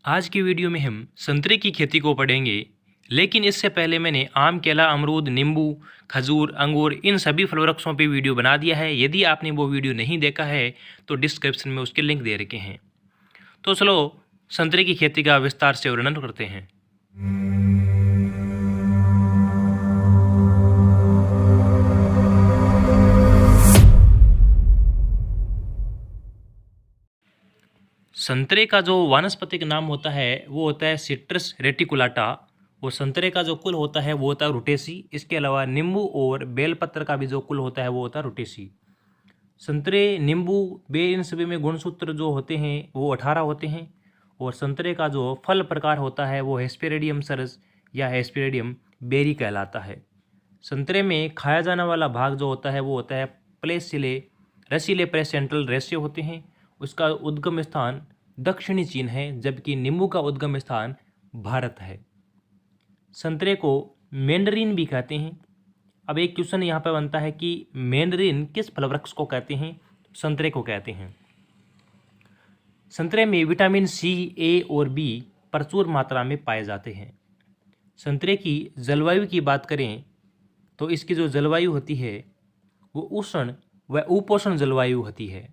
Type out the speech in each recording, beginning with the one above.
आज की वीडियो में हम संतरे की खेती को पढ़ेंगे। लेकिन इससे पहले मैंने आम, केला, अमरूद, नींबू, खजूर, अंगूर इन सभी फल वृक्षों पे वीडियो बना दिया है। यदि आपने वो वीडियो नहीं देखा है तो डिस्क्रिप्शन में उसके लिंक दे रखे हैं। तो चलो संतरे की खेती का विस्तार से वर्णन करते हैं। संतरे का जो वानस्पतिक नाम होता है वो होता है सिट्रस रेटिकुलाटा। और संतरे का जो कुल होता है वो होता है रुटेसी। इसके अलावा नींबू और बेलपत्र का भी जो कुल होता है वो होता है रुटेसी। संतरे, नींबू, बेर इन सभी में गुणसूत्र जो होते हैं वो 18 होते हैं। और संतरे का जो फल प्रकार होता है वो हेस्पेरेडियम सरस या हेस्पेरेडियम बेरी कहलाता है। संतरे में खाया जाने वाला भाग जो होता है वो होता है प्लेसिले रसीले प्रेसेंट्रल रेशियो होते हैं। उसका उद्गम स्थान दक्षिणी चीन है, जबकि नींबू का उद्गम स्थान भारत है। संतरे को मैंडरीन भी कहते हैं। अब एक क्वेश्चन यहाँ पर बनता है कि मैंडरीन किस फल वृक्ष को कहते हैं? संतरे को कहते हैं। संतरे में विटामिन सी, ए और बी प्रचुर मात्रा में पाए जाते हैं। संतरे की जलवायु की बात करें तो इसकी जो जलवायु होती है वो उष्ण व उपोष्ण जलवायु होती है।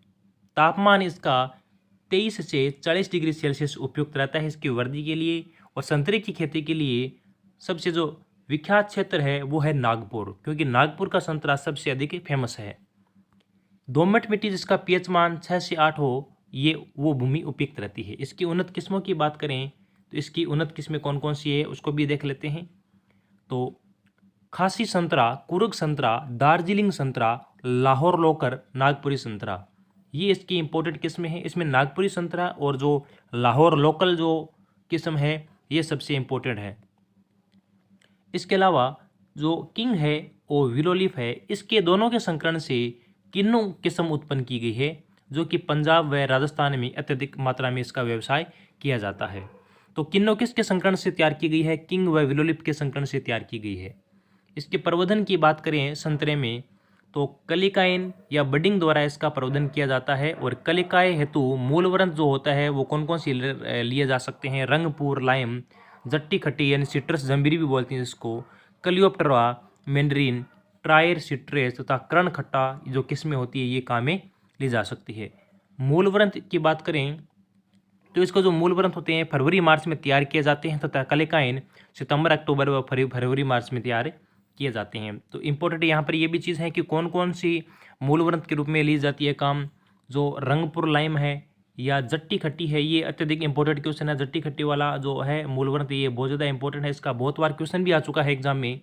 तापमान इसका 23 से 40 डिग्री सेल्सियस उपयुक्त रहता है इसकी वृद्धि के लिए। और संतरे की खेती के लिए सबसे जो विख्यात क्षेत्र है वो है नागपुर, क्योंकि नागपुर का संतरा सबसे अधिक फेमस है। दोमट मिट्टी जिसका पीएच मान 6 से 8 हो, ये वो भूमि उपयुक्त रहती है। इसकी उन्नत किस्मों की बात करें तो इसकी उन्नत किस्में कौन कौन सी है उसको भी देख लेते हैं। तो खासी संतरा, कुर्ग संतरा, दार्जिलिंग संतरा, लाहौर लोकर, नागपुरी संतरा, ये इसकी इंपोर्टेड किस्में हैं। इसमें नागपुरी संतरा और जो लाहौर लोकल जो किस्म है ये सबसे इम्पोर्टेंट है। इसके अलावा जो किंग है और विलोलीफ है, इसके दोनों के संकरण से किन्नू किस्म उत्पन्न की गई है, जो कि पंजाब व राजस्थान में अत्यधिक मात्रा में इसका व्यवसाय किया जाता है। तो किन्नू किसके संकरण से तैयार की गई है? किंग व विलोलीफ के संकरण से तैयार की गई है। इसके प्रवर्धन की बात करें संतरे में तो कलिकाइन या बडिंग द्वारा इसका प्रवर्धन किया जाता है। और कलिकाय हेतु मूलवृंत जो होता है वो कौन कौन सी लिए जा सकते हैं? रंगपुर लाइम, जट्टी खट्टी यानी सिट्रस जम्बीरी भी बोलते हैं जिसको, कलियोप्टेरा, मैंडरीन, ट्रायर सिट्रेस तथा कर्ण खट्टा जो किस्में होती है ये काम में ली जा सकती है। मूलवृंत की बात करें तो इसको जो मूलवृंत होते हैं फरवरी मार्च में तैयार किए जाते हैं तथा कलिकाइन सितंबर अक्टूबर व फरवरी मार्च में तैयार किए जाते हैं। तो इम्पोर्टेंट यहाँ पर ये भी चीज़ है कि कौन कौन सी मूलवृंत के रूप में ली जाती है काम। जो रंगपुर लाइम है या जट्टी खट्टी है, ये अत्यधिक इंपॉर्टेंट क्वेश्चन है। जट्टी खट्टी वाला जो है मूलवृंत ये बहुत ज़्यादा इंपॉर्टेंट है, इसका बहुत बार क्वेश्चन भी आ चुका है एग्जाम में।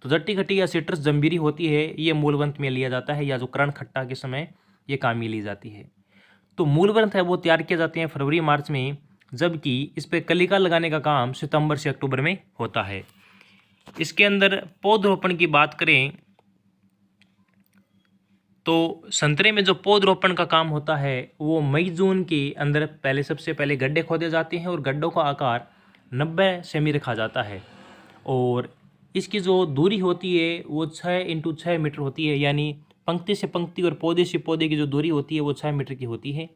तो जट्टी खट्टी या सिट्रस जम्बीरी होती है ये मूलवृंत में लिया जाता है, या जो कर्ण खट्टा के समय ये काम में ली जाती है। तो मूलवृंत है वो तैयार किए जाते हैं फरवरी मार्च में, जबकि इस पर कलिका लगाने का काम सितंबर से अक्टूबर में होता है। इसके अंदर पौधरोपण की बात करें तो संतरे में जो पौधरोपण का काम होता है वो मई जून के अंदर पहले सबसे पहले गड्ढे खोदे जाते हैं और गड्ढों का आकार 90 सेमी रखा जाता है। और इसकी जो दूरी होती है वो 6x6 मीटर होती है, यानी पंक्ति से पंक्ति और पौधे से पौधे की जो दूरी होती है वो 6 मीटर की होती है।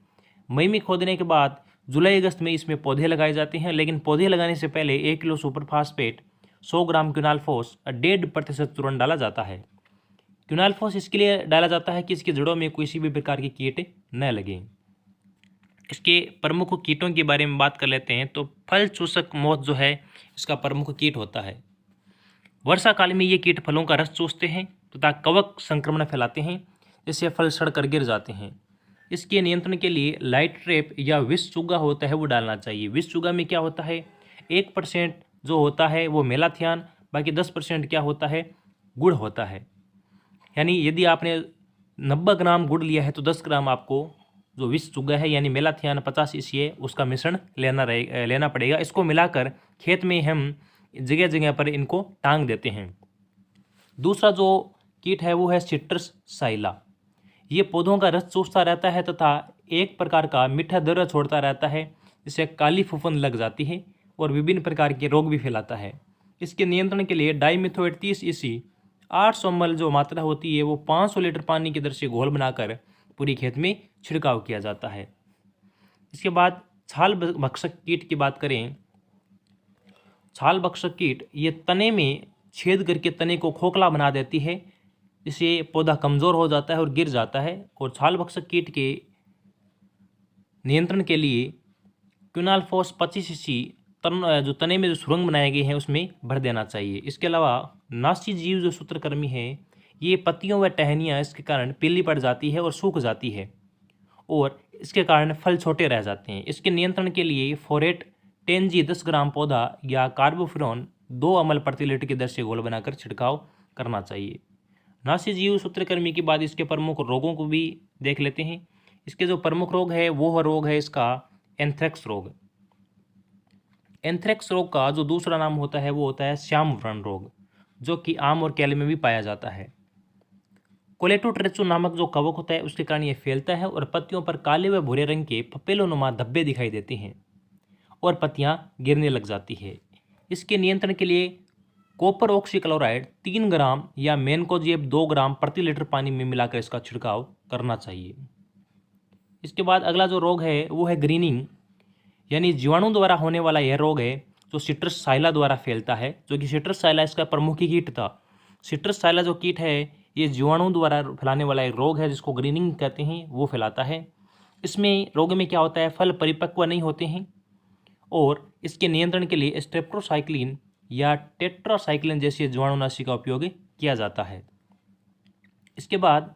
मई में खोदने के बाद जुलाई अगस्त में इसमें पौधे लगाए जाते हैं, लेकिन पौधे लगाने से पहले 1 किलो सुपर फास्फेट, 100 ग्राम क्विनालफॉस, 1.5% चूर्ण डाला जाता है। क्विनालफॉस इसके लिए डाला जाता है कि इसकी जड़ों में किसी भी प्रकार के कीट न लगें। इसके प्रमुख कीटों के बारे में बात कर लेते हैं तो फल चूसक मोथ जो है इसका प्रमुख कीट होता है। वर्षा काल में ये कीट फलों का रस चूसते हैं तथा कवक संक्रमण फैलाते हैं, जिससे फल सड़कर गिर जाते हैं। इसके नियंत्रण के लिए लाइट ट्रैप या विष चुग्गा होता है वो डालना चाहिए। विष चुग्गा में क्या होता है? 1% जो होता है वो मेलाथियान, बाकी 10% क्या होता है? गुड़ होता है। यानी यदि आपने 90 ग्राम गुड़ लिया है तो 10 ग्राम आपको जो विष चुग्गा है यानी मेलाथियान 50 ईसी उसका मिश्रण लेना पड़ेगा। इसको मिलाकर खेत में हम जगह जगह पर इनको टांग देते हैं। दूसरा जो कीट है वो है सिट्रस साइला। ये पौधों का रस चूसता रहता है तथा एक प्रकार का मीठा द्रव्य छोड़ता रहता है, जिससे काली फफूंद लग जाती है और विभिन्न प्रकार के रोग भी फैलाता है। इसके नियंत्रण के लिए डाइमिथोएट 30 ईसी 800 ml जो मात्रा होती है वो 500 लीटर पानी की दर से घोल बनाकर पूरी खेत में छिड़काव किया जाता है। इसके बाद छाल भक्षक कीट की बात करें, छाल भक्षक कीट ये तने में छेद करके तने को खोखला बना देती है, इससे पौधा कमज़ोर हो जाता है और गिर जाता है। और छाल भक्षक कीट के नियंत्रण के लिए क्विनालफॉस 25 cc जो तने में जो सुरंग बनाए गए हैं उसमें भर देना चाहिए। इसके अलावा नासी जीव जो सूत्रकृमि है, ये पत्तियों व टहनियाँ इसके कारण पीली पड़ जाती है और सूख जाती है और इसके कारण फल छोटे रह जाते हैं। इसके नियंत्रण के लिए फोरेट 10G 10 ग्राम पौधा या कार्बोफ्यूरॉन 2 ml प्रति लीटर की दर से घोल बनाकर छिड़काव करना चाहिए। नासी जीव सूत्रकृमि के बाद इसके प्रमुख रोगों को भी देख लेते हैं। इसके जो प्रमुख रोग है वो रोग है इसका एंथ्रेक्स रोग। एंथ्रेक्स रोग का जो दूसरा नाम होता है वो होता है श्याम व्रण रोग, जो कि आम और केले में भी पाया जाता है। कोलेटोट्रेचो नामक जो कवक होता है उसके कारण ये फैलता है और पत्तियों पर काले व भूरे रंग के फपेलोनुमा धब्बे दिखाई देते हैं और पत्तियां गिरने लग जाती है। इसके नियंत्रण के लिए कॉपर ऑक्सीक्लोराइड 3 ग्राम या मैनकोजेब 2 ग्राम प्रति लीटर पानी में मिलाकर इसका छिड़काव करना चाहिए। इसके बाद अगला जो रोग है वो है ग्रीनिंग, यानी जीवाणु द्वारा होने वाला यह रोग है जो सिट्रस साइला द्वारा फैलता है, जो कि सिट्रस साइला इसका प्रमुख ही कीट था। सिट्रस साइला जो कीट है ये जीवाणु द्वारा फैलाने वाला एक रोग है जिसको ग्रीनिंग कहते हैं, वो फैलाता है। इसमें रोग में क्या होता है, फल परिपक्व नहीं होते हैं और इसके नियंत्रण के लिए स्ट्रेप्टोसाइक्लिन या टेट्रासाइक्लिन जैसी जीवाणुनाशी का उपयोग किया जाता है। इसके बाद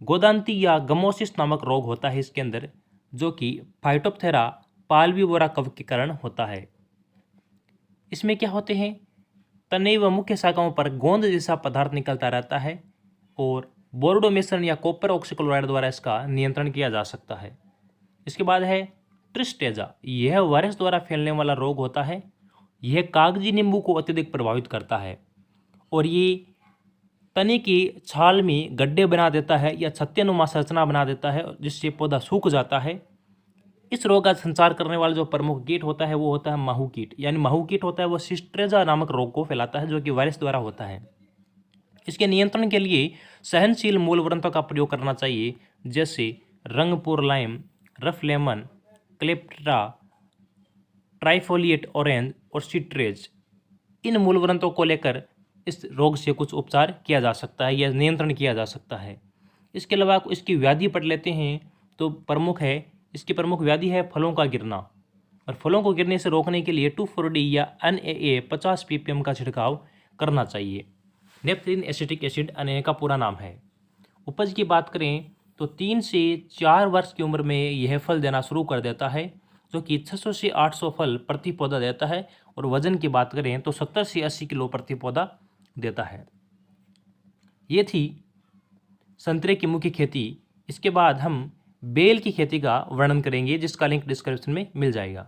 गोदांती या गमोसिस नामक रोग होता है इसके अंदर, जो कि फाइटोप्थेरा पाल्विवोरा कवक के कारण होता है। इसमें क्या होते हैं, तने व मुख्य शाखाओं पर गोंद जैसा पदार्थ निकलता रहता है और बोर्डोमेसन या कॉपर ऑक्सीक्लोराइड द्वारा इसका नियंत्रण किया जा सकता है। इसके बाद है ट्रिस्टेजा, यह वायरस द्वारा फैलने वाला रोग होता है। यह कागजी नींबू को अत्यधिक प्रभावित करता है और ये तने की छाल में गड्ढे बना देता है या छत्तेनुमा संरचना बना देता है जिससे पौधा सूख जाता है। इस रोग का संचार करने वाला जो प्रमुख कीट होता है वो होता है माहू कीट, यानी माहू कीट होता है वो सिस्ट्रेजा नामक रोग को फैलाता है जो कि वायरस द्वारा होता है। इसके नियंत्रण के लिए सहनशील मूलवृंतों का प्रयोग करना चाहिए, जैसे Rangpur lime, rough lemon, Cleopatra, trifoliate orange और सिट्रेज। इन मूलवृंतों को लेकर इस रोग से कुछ उपचार किया जा सकता है या नियंत्रण किया जा सकता है। इसके अलावा इसकी व्याधि पढ़ लेते हैं तो प्रमुख है, इसकी प्रमुख व्याधि है फलों का गिरना, और फलों को गिरने से रोकने के लिए 2,4-D या NAA 50 ppm का छिड़काव करना चाहिए। नेपथलीन एसिटिक एसिड NAA का पूरा नाम है। उपज की बात करें तो 3 से 4 वर्ष की उम्र में यह फल देना शुरू कर देता है, जो कि 600 से 800 फल प्रति पौधा देता है और वजन की बात करें तो 70 से 80 किलो प्रति पौधा देता है। ये थी संतरे की मुख्य खेती। इसके बाद हम बेल की खेती का वर्णन करेंगे जिसका लिंक डिस्क्रिप्शन में मिल जाएगा।